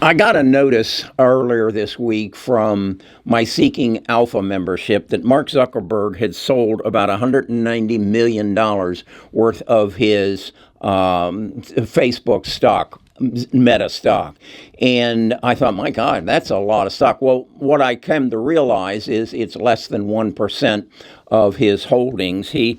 I got a notice earlier this week from my Seeking Alpha membership that Mark Zuckerberg had sold about $190 million worth of his Facebook stock, Meta stock. And I thought, my God, that's a lot of stock. Well, what I came to realize is it's less than 1% of his holdings. He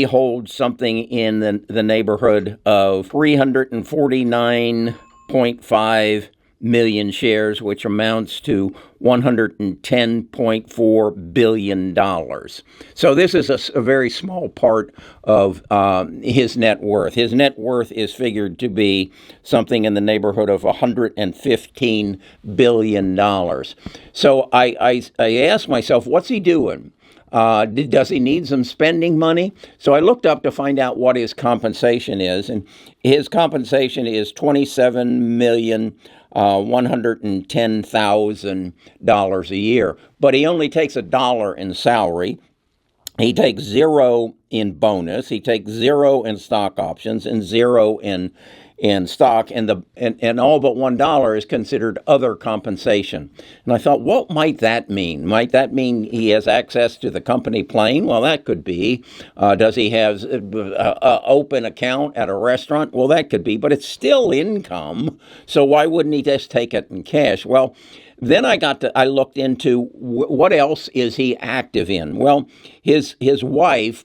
holds something in the neighborhood of 349.5 million shares, which amounts to $110.4 billion. So this is a very small part of his net worth. His net worth is figured to be something in the neighborhood of $115 billion. So I asked myself, what's he doing? Does he need some spending money? So I looked up to find out what his compensation is, and his compensation is $27,110,000 a year. But he only takes $1 in salary. He takes zero in bonus. He takes zero in stock options and zero in stock, and all but $1 is considered other compensation. And I thought, what might that mean? Might that mean he has access to the company plane? Well, that could be. Does he have an open account at a restaurant? Well, that could be, but it's still income. So why wouldn't he just take it in cash? Well, then I looked into what else is he active in? Well, his wife,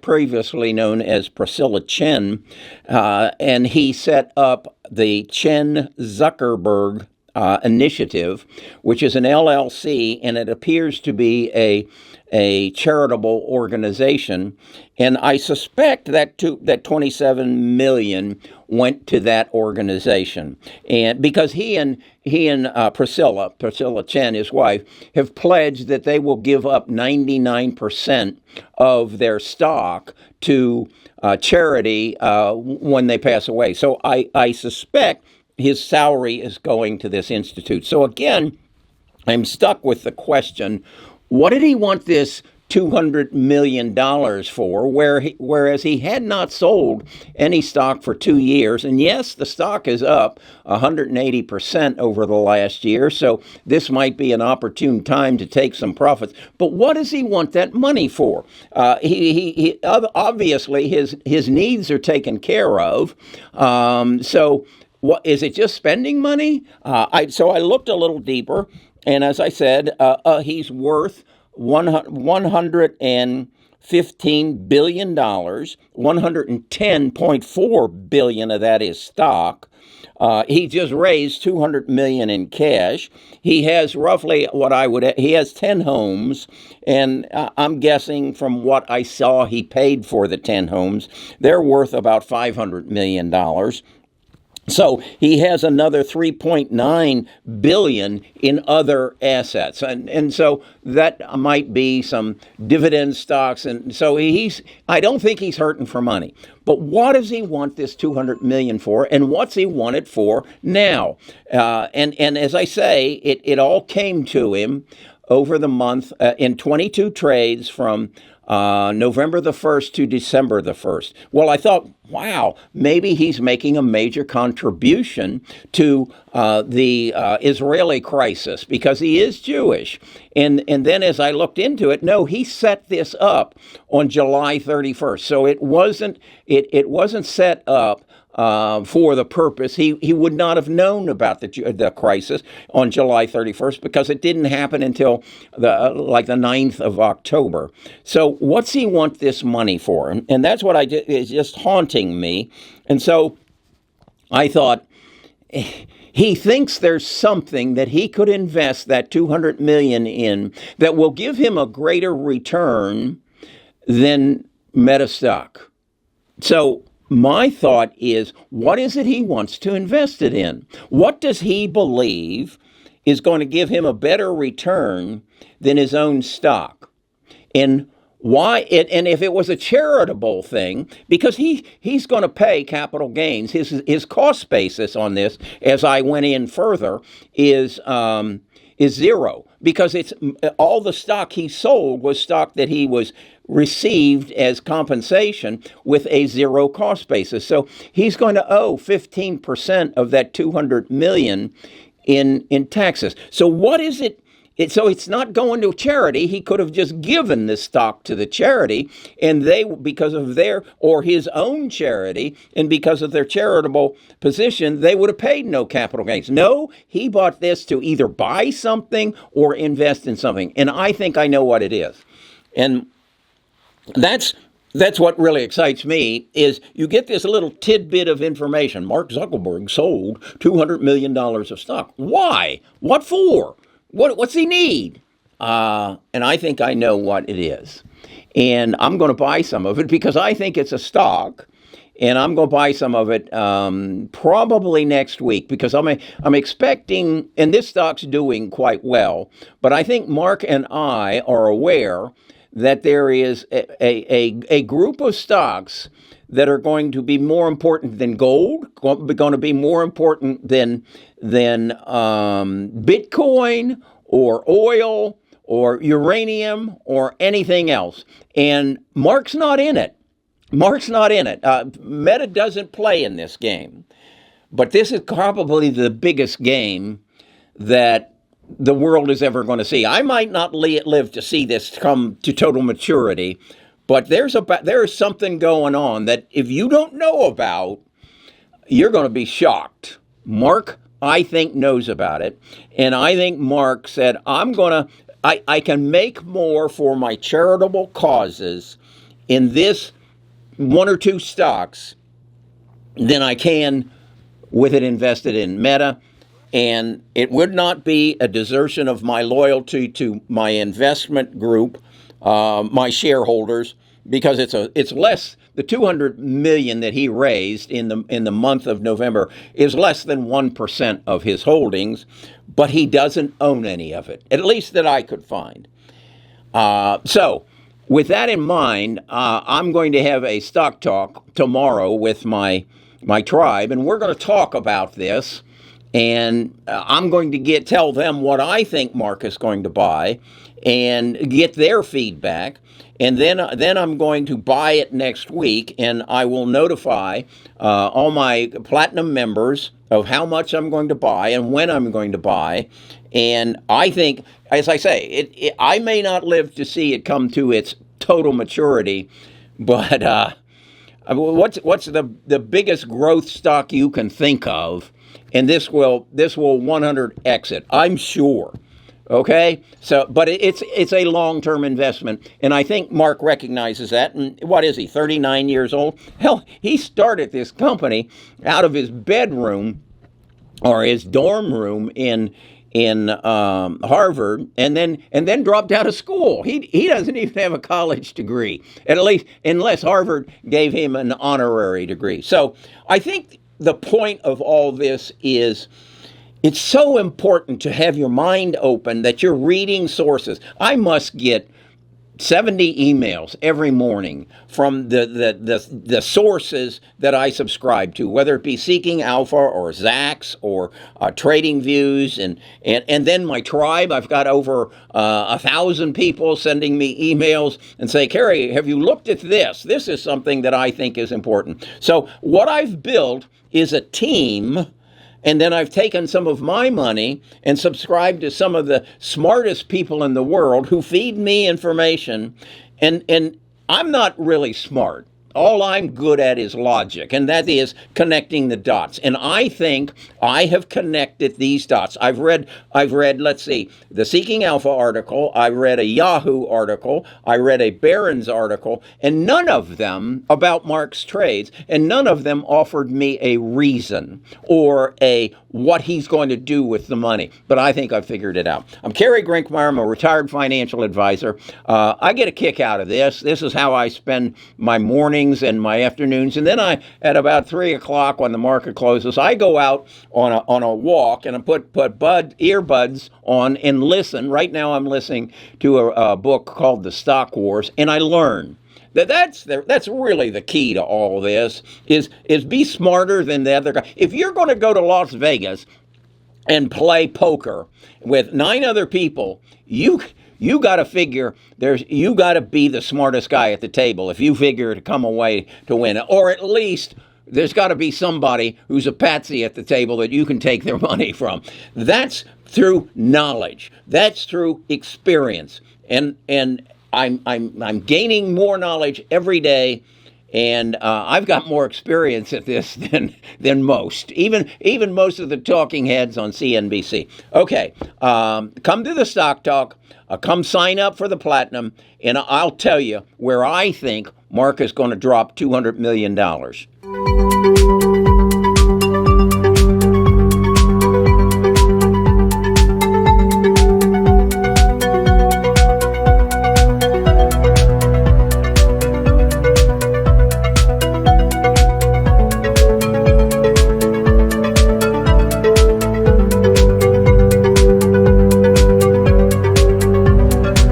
previously known as Priscilla Chen, and he set up the Chen Zuckerberg Initiative, which is an LLC, and it appears to be a charitable organization. And I suspect that 27 million went to that organization, and because he and Priscilla Chen, his wife, have pledged that they will give up 99% of their stock to charity when they pass away. So I suspect his salary is going to this institute. So again, I'm stuck with the question, what did he want this $200 million for, whereas he had not sold any stock for 2 years? And yes, the stock is up 180% over the last year, so this might be an opportune time to take some profits. But what does he want that money for? He obviously his needs are taken care of. So what is it? Just spending money? So I looked a little deeper, and as I said, he's worth $115 billion, $110.4 billion of that is stock. He just raised $200 million in cash. He has roughly he has 10 homes, and I'm guessing from what I saw he paid for the 10 homes, they're worth about $500 million. So he has another 3.9 billion in other assets, and so that might be some dividend stocks, and so I don't think he's hurting for money. But what does he want this 200 million for, and what's he want it for now? And as I say, it all came to him over the month in 22 trades from November the 1st to December the 1st. Well, I thought, wow, maybe he's making a major contribution to the Israeli crisis because he is Jewish. And then as I looked into it, no, he set this up on July 31st. So it wasn't set up for the purpose. He would not have known about the crisis on July 31st because it didn't happen until the 9th of October. So what's he want this money for? And that's what is just haunting me. And so I thought, he thinks there's something that he could invest that 200 million in that will give him a greater return than Meta stock. So my thought is, what is it he wants to invest it in? What does he believe is going to give him a better return than his own stock? And why? And if it was a charitable thing, because he's going to pay capital gains. His cost basis on this, as I went in further, is zero, because it's all the stock he sold was stock that he was received as compensation with a zero cost basis. So he's going to owe 15% of that 200 million in taxes. So what is it? So it's not going to charity. He could have just given this stock to the charity, and they, because of their, or his own charity, and because of their charitable position, they would have paid no capital gains. No, he bought this to either buy something or invest in something. And I think I know what it is. And that's what really excites me, is you get this little tidbit of information. Mark Zuckerberg sold $200 million of stock. Why? What for? What's he need? And I think I know what it is. And I'm going to buy some of it because I think it's a stock. And I'm going to buy some of it probably next week because I'm expecting, and this stock's doing quite well, but I think Mark and I are aware that there is a group of stocks that are going to be more important than gold, going to be more important than Bitcoin or oil or uranium or anything else. And Mark's not in it. Mark's not in it. Meta doesn't play in this game. But this is probably the biggest game that the world is ever going to see. I might not live to see this come to total maturity, but there is something going on that if you don't know about, you're going to be shocked. Mark, I think, knows about it. And I think Mark said, I can make more for my charitable causes in this one or two stocks than I can with it invested in Meta. And it would not be a desertion of my loyalty to my investment group, my shareholders, because it's less. The 200 million that he raised in the month of November is less than 1% of his holdings, but he doesn't own any of it, at least that I could find. So with that in mind, I'm going to have a stock talk tomorrow with my tribe, and we're going to talk about this. And I'm going to tell them what I think Mark is going to buy and get their feedback. And then I'm going to buy it next week, and I will notify all my platinum members of how much I'm going to buy and when I'm going to buy. And I think, as I say, I may not live to see it come to its total maturity, but what's the biggest growth stock you can think of? And this will 100x it, I'm sure. Okay, so but it's a long-term investment, and I think Mark recognizes that. And what is he? 39 years old. Hell, he started this company out of his bedroom or his dorm room in Harvard, and then dropped out of school. He doesn't even have a college degree, at least unless Harvard gave him an honorary degree. So I think the point of all this is it's so important to have your mind open that you're reading sources. I must get 70 emails every morning from the sources that I subscribe to, whether it be Seeking Alpha or Zacks or Trading Views, and then my tribe. I've got over 1,000 people sending me emails and say, Kerry, have you looked at this? This is something that I think is important. So what I've built is a team. And then I've taken some of my money and subscribed to some of the smartest people in the world who feed me information. And I'm not really smart. All I'm good at is logic, and that is connecting the dots. And I think I have connected these dots. I've read, let's see, the Seeking Alpha article, I read a Yahoo article, I read a Barron's article, and none of them about Mark's trades, and none of them offered me a reason or what he's going to do with the money. But I think I've figured it out. I'm Kerry Grinkmeyer. I'm a retired financial advisor. I get a kick out of this. This is how I spend my morning and my afternoons, and then at about 3 o'clock when the market closes, I go out on a walk and I put earbuds on and listen. Right now, I'm listening to a book called The Stock Wars, and I learn. That's really the key to all this is be smarter than the other guy. If you're going to go to Las Vegas and play poker with 9 other people, you You got to figure you got to be the smartest guy at the table if you figure to come away to win, or at least there's got to be somebody who's a patsy at the table that you can take their money from. That's through knowledge. That's through experience, and I'm gaining more knowledge every day. And I've got more experience at this than most, even most of the talking heads on CNBC. Okay, come to the Stock Talk. Come sign up for the Platinum, and I'll tell you where I think Mark is going to drop $200 million.